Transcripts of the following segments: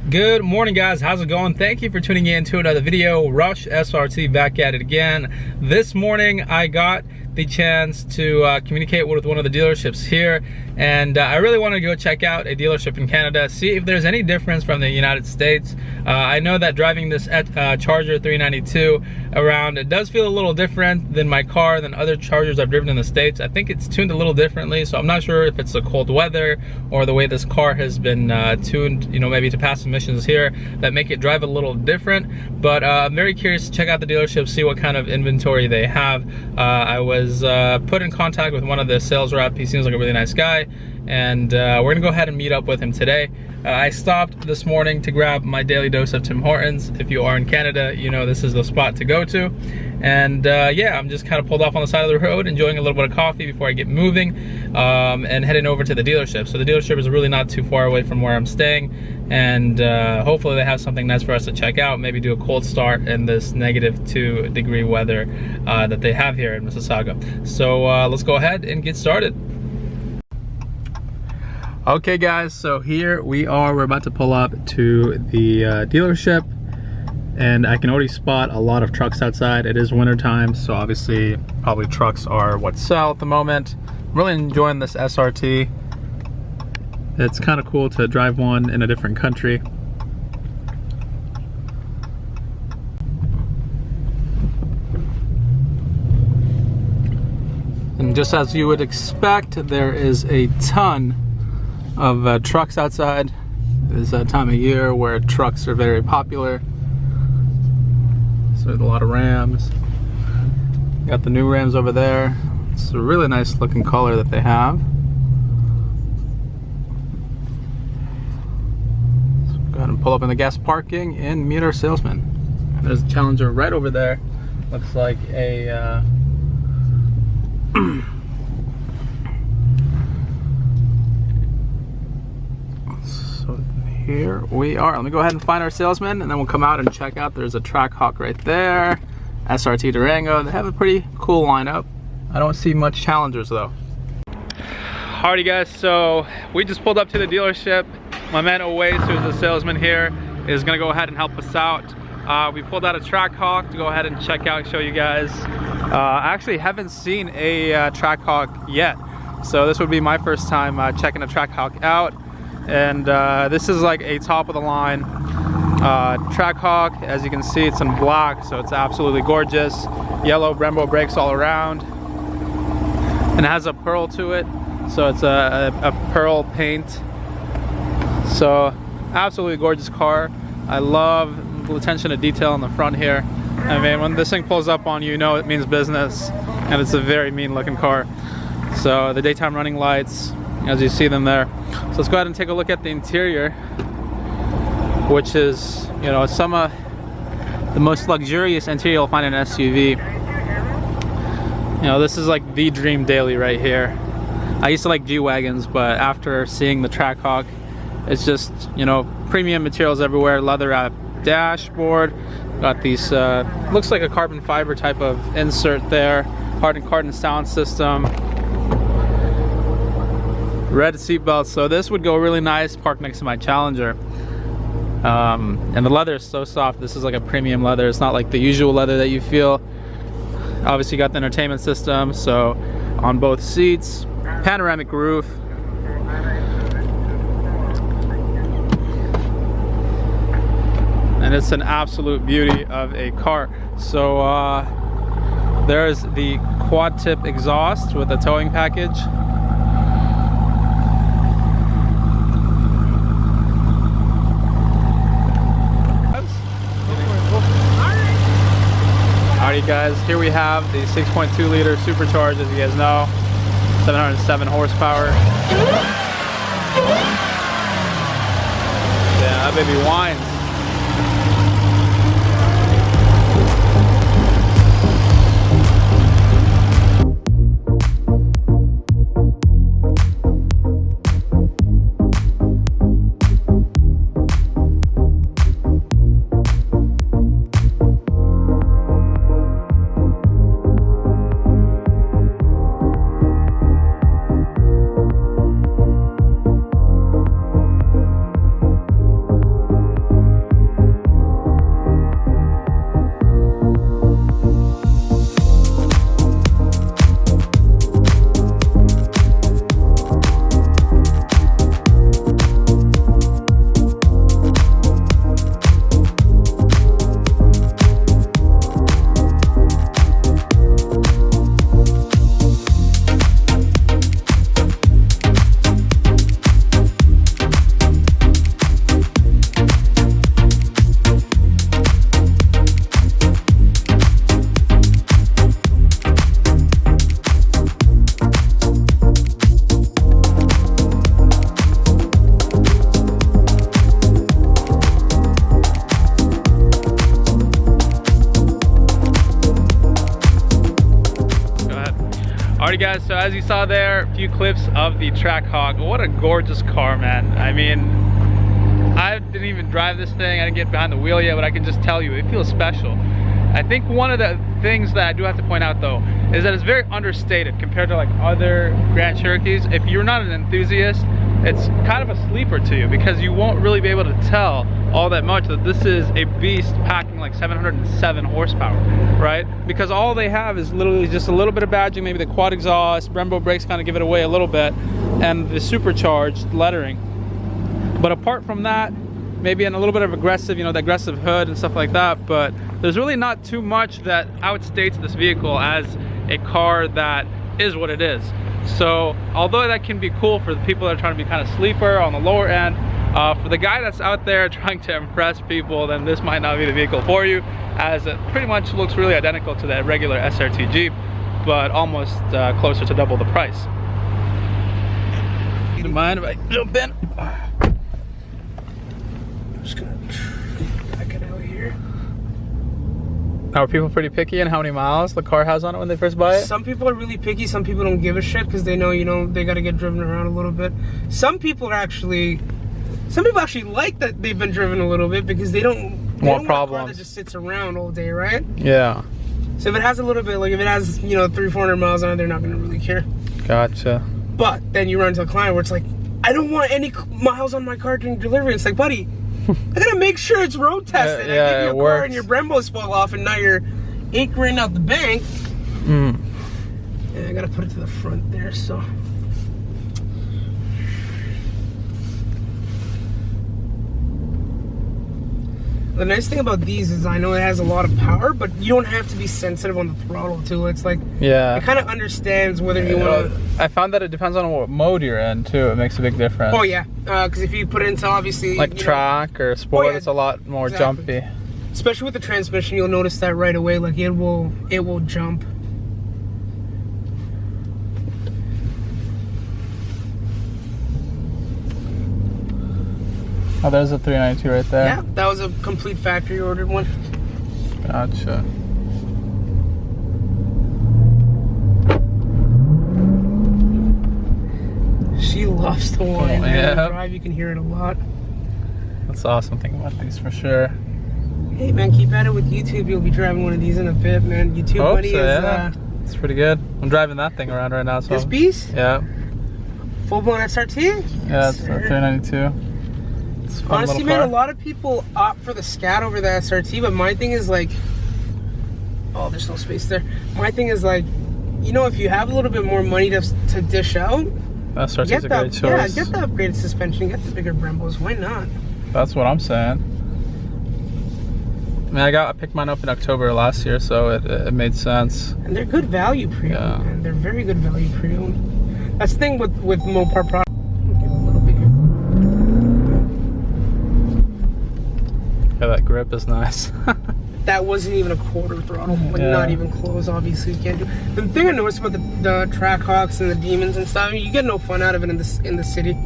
Good morning, guys. How's it going? Thank you for tuning in to another video. Rush SRT back at it again. This morning I got the chance to communicate with one of the dealerships here, and I really want to go check out a dealership in Canada, see if there's any difference from the United States. I know that driving this Charger 392 around, it does feel a little different than my car, than other Chargers I've driven in the States. I think it's tuned a little differently, so I'm not sure if it's the cold weather or the way this car has been tuned, you know, maybe to pass emissions here that make it drive a little different. But I'm very curious to check out the dealership, see what kind of inventory they have. I was put in contact with one of the sales rep. He seems like a really nice guy, and we're gonna go ahead and meet up with him today. I stopped this morning to grab my daily dose of Tim Hortons. If you are in Canada, you know this is the spot to go to. And yeah, I'm just kind of pulled off on the side of the road, enjoying a little bit of coffee before I get moving, and heading over to the dealership. So the dealership is really not too far away from where I'm staying, and hopefully they have something nice for us to check out, maybe do a cold start in this -2-degree weather that they have here in Mississauga. So let's go ahead and get started. Okay guys, so here we are. We're about to pull up to the dealership, and I can already spot a lot of trucks outside. It is winter time, so obviously probably trucks are what sell at the moment. I'm really enjoying this SRT. It's kind of cool to drive one in a different country. And just as you would expect, there is a ton of trucks outside. It's a time of year where trucks are very popular. So there's a lot of Rams. Got the new Rams over there. It's a really nice looking color that they have. So go ahead and pull up in the guest parking and meet our salesman. There's a Challenger right over there. Looks like a so here we are. Let me go ahead and find our salesman, and then we'll come out and check out. There's a TRACKHAWK right there, SRT Durango. They have a pretty cool lineup. I don't see much Challengers though. Alrighty guys, so we just pulled up to the dealership. My man Owace, who's the salesman here, is gonna go ahead and help us out. We pulled out a TRACKHAWK to go ahead and check out, show you guys. I actually haven't seen a TRACKHAWK yet, so this would be my first time checking a TRACKHAWK out. And this is like a top of the line TRACKHAWK. As you can see, it's in black, so it's absolutely gorgeous. Yellow Brembo brakes all around, and it has a pearl to it, so it's a pearl paint. So absolutely gorgeous car. I love the attention to detail in the front here. I mean, when this thing pulls up on you, you know it means business, and it's a very mean looking car. So the daytime running lights, as you see them there. So let's go ahead and take a look at the interior, which is, you know, some of the most luxurious interior you'll find in an SUV. You know, this is like the dream daily right here. I used to like G-Wagons, but after seeing the TRACKHAWK, it's just, you know, premium materials everywhere. Leather wrap dashboard, got these looks like a carbon fiber type of insert there, hardened cardan sound system, red seat belts. So this would go really nice parked next to my Challenger. And the leather is so soft. This is like a premium leather. It's not like the usual leather that you feel. Obviously you got the entertainment system, so on both seats, panoramic roof. And it's an absolute beauty of a car. So there's the quad tip exhaust with a towing package. Alrighty guys, here we have the 6.2 liter supercharged, as you guys know, 707 horsepower. Yeah, that baby whines. Alrighty guys, so as you saw there, a few clips of the TRACKHAWK. What a gorgeous car, man. I mean, I didn't even drive this thing, I didn't get behind the wheel yet, but I can just tell you, it feels special. I think one of the things that I do have to point out though, is that it's very understated compared to like other Grand Cherokees. If you're not an enthusiast, it's kind of a sleeper to you because you won't really be able to tell all that much that this is a beast packing like 707 horsepower, right? Because all they have is literally just a little bit of badging, maybe the quad exhaust, Brembo brakes kind of give it away a little bit, and the supercharged lettering. But apart from that, maybe in a little bit of aggressive, you know, the aggressive hood and stuff like that, but there's really not too much that outstates this vehicle as a car that is what it is. So although that can be cool for the people that are trying to be kind of sleeper on the lower end, for the guy that's out there trying to impress people, then this might not be the vehicle for you, as it pretty much looks really identical to that regular SRT Jeep, but almost closer to double the price. Do you mind if I jump in? I'm just gonna back it out here. Now, are people pretty picky in how many miles the car has on it when they first buy it? Some people are really picky. Some people don't give a shit because they know, you know, they got to get driven around a little bit. Some people actually like that they've been driven a little bit because they don't want a car that just sits around all day, right? Yeah. So if it has a little bit, like if it has, you know, 300-400 miles on it, they're not going to really care. Gotcha. But then you run into a client where it's like, I don't want any miles on my car during delivery. It's like, buddy, I gotta make sure it's road tested. Yeah, I give you a car and your Brembos fall off and now you're 8 grand out the bank. Yeah, I gotta put it to the front there, so. The nice thing about these is I know it has a lot of power, but you don't have to be sensitive on the throttle too. It's like, yeah, it kind of understands whether you want to. I found that it depends on what mode you're in too. It makes a big difference. Oh yeah, because if you put it into obviously like track or sport, it's a lot more exactly. jumpy. Especially with the transmission, you'll notice that right away. Like it will jump. Oh, there's a 392 right there. Yeah, that was a complete factory ordered one. Gotcha. She loves to whine. Yeah. Drive, you can hear it a lot. That's the awesome thing about these for sure. Hey man, keep at it with YouTube. You'll be driving one of these in a bit, man. YouTube money so, is yeah. It's pretty good. I'm driving that thing around right now. So this beast? Yeah. Full blown SRT? Yeah, it's a 392. Honestly, man, a lot of people opt for the Scat over the SRT, but my thing is like, oh, there's no space there. My thing is like, you know, if you have a little bit more money to dish out, SRT is a great choice. Yeah, get the upgraded suspension, get the bigger Brembos. Why not? That's what I'm saying. I mean, I picked mine up in October last year, so it made sense. And they're good value pre-owned, yeah. Man. They're very good value pre-owned. That's the thing with Mopar products. Yeah, that grip is nice. That wasn't even a quarter throttle, like not even close. Obviously, you can't do. The thing I noticed about the TRACKHAWKs and the Demons and stuff, I mean, you get no fun out of it in the city.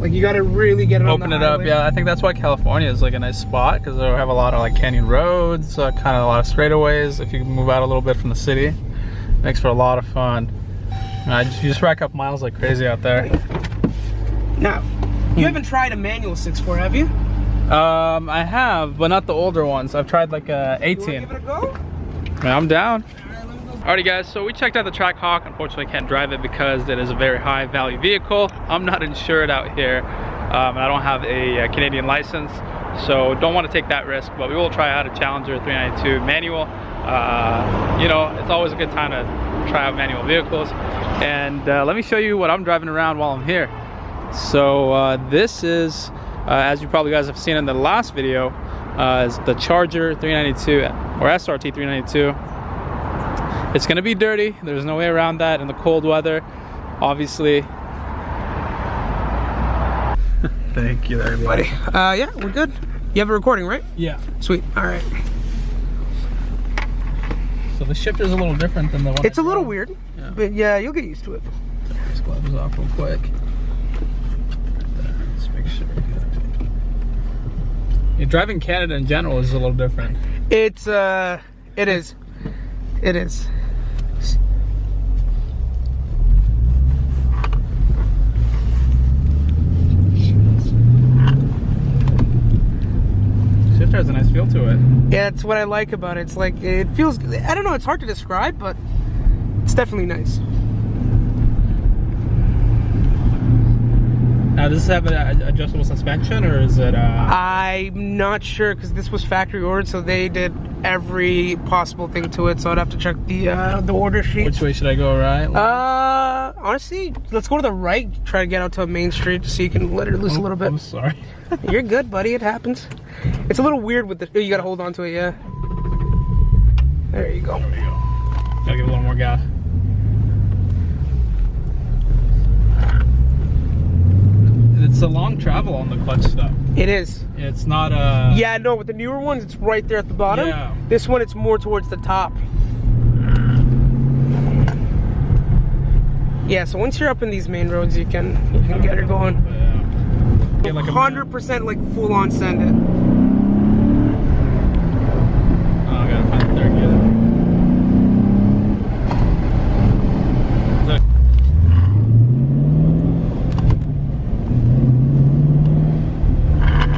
Like you got to really get it on the highway. Open it up, yeah. I think that's why California is like a nice spot because they have a lot of like canyon roads, kind of a lot of straightaways. If you move out a little bit from the city, it makes for a lot of fun. You just rack up miles like crazy out there. Now, you haven't tried a manual 6.4, have you? I have, but not the older ones. I've tried like a 18. You wanna give it a go? Man, I'm down. Alrighty guys, so we checked out the TRACKHAWK. Unfortunately, can't drive it because it is a very high value vehicle. I'm not insured out here, and I don't have a Canadian license, so don't want to take that risk, but we will try out a Challenger 392 manual. You know, it's always a good time to try out manual vehicles. And let me show you what I'm driving around while I'm here. So this is, as you probably guys have seen in the last video, is the Charger 392 or SRT 392. It's gonna be dirty. There's no way around that in the cold weather, obviously. Thank you there, buddy. Yeah, we're good. You have a recording, right? Yeah. Sweet. All right. So the shifter's a little different than the one. It's a little weird, but yeah, you'll get used to it. Take these gloves off real quick. Right there. Let's make sure. Yeah, driving Canada in general is a little different. It is. It is. has a nice feel to it. Yeah, that's what I like about it. It's like, it feels, I don't know, it's hard to describe, but it's definitely nice. Now, does this have an adjustable suspension, or is it? I'm not sure, because this was factory ordered, so they did every possible thing to it. So I'd have to check the order sheet. Which way should I go? Right? Honestly, let's go to the right. Try to get out to a main street so you can let it loose a little bit. I'm sorry. You're good, buddy. It happens. It's a little weird with the. You gotta hold on to it, yeah. There you go. There we go. Gotta give a little more gas. It's a long travel on the clutch stuff. It is. It's not a... Yeah, no, with the newer ones, it's right there at the bottom. Yeah. This one, it's more towards the top. Yeah, so once you're up in these main roads, you can get her going. Yeah. Like 100% like full on send it. Oh, I gotta find the third gear.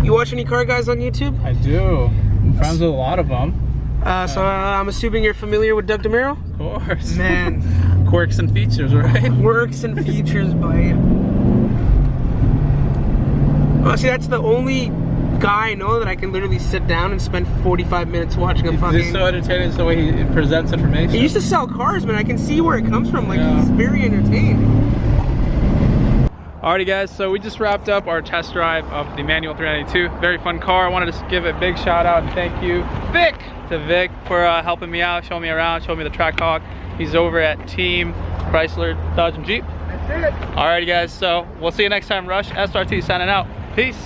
You watch any car guys on YouTube? I do. I'm friends with a lot of them. So I'm assuming you're familiar with Doug DeMiro? Of course. Man. Quirks and features, right? Quirks and features by... Honestly, that's the only guy I know that I can literally sit down and spend 45 minutes watching him fucking... He's so entertaining, it's the way he presents information. He used to sell cars, man. I can see where it comes from. Like, he's very entertaining. Alrighty guys, so we just wrapped up our test drive of the manual 392. Very fun car. I wanted to give a big shout out and thank you, Vic, for helping me out, showing me around, showing me the TRACKHAWK. He's over at Team Chrysler, Dodge and Jeep. That's it. Alrighty guys, so we'll see you next time. Rush SRT signing out. Peace.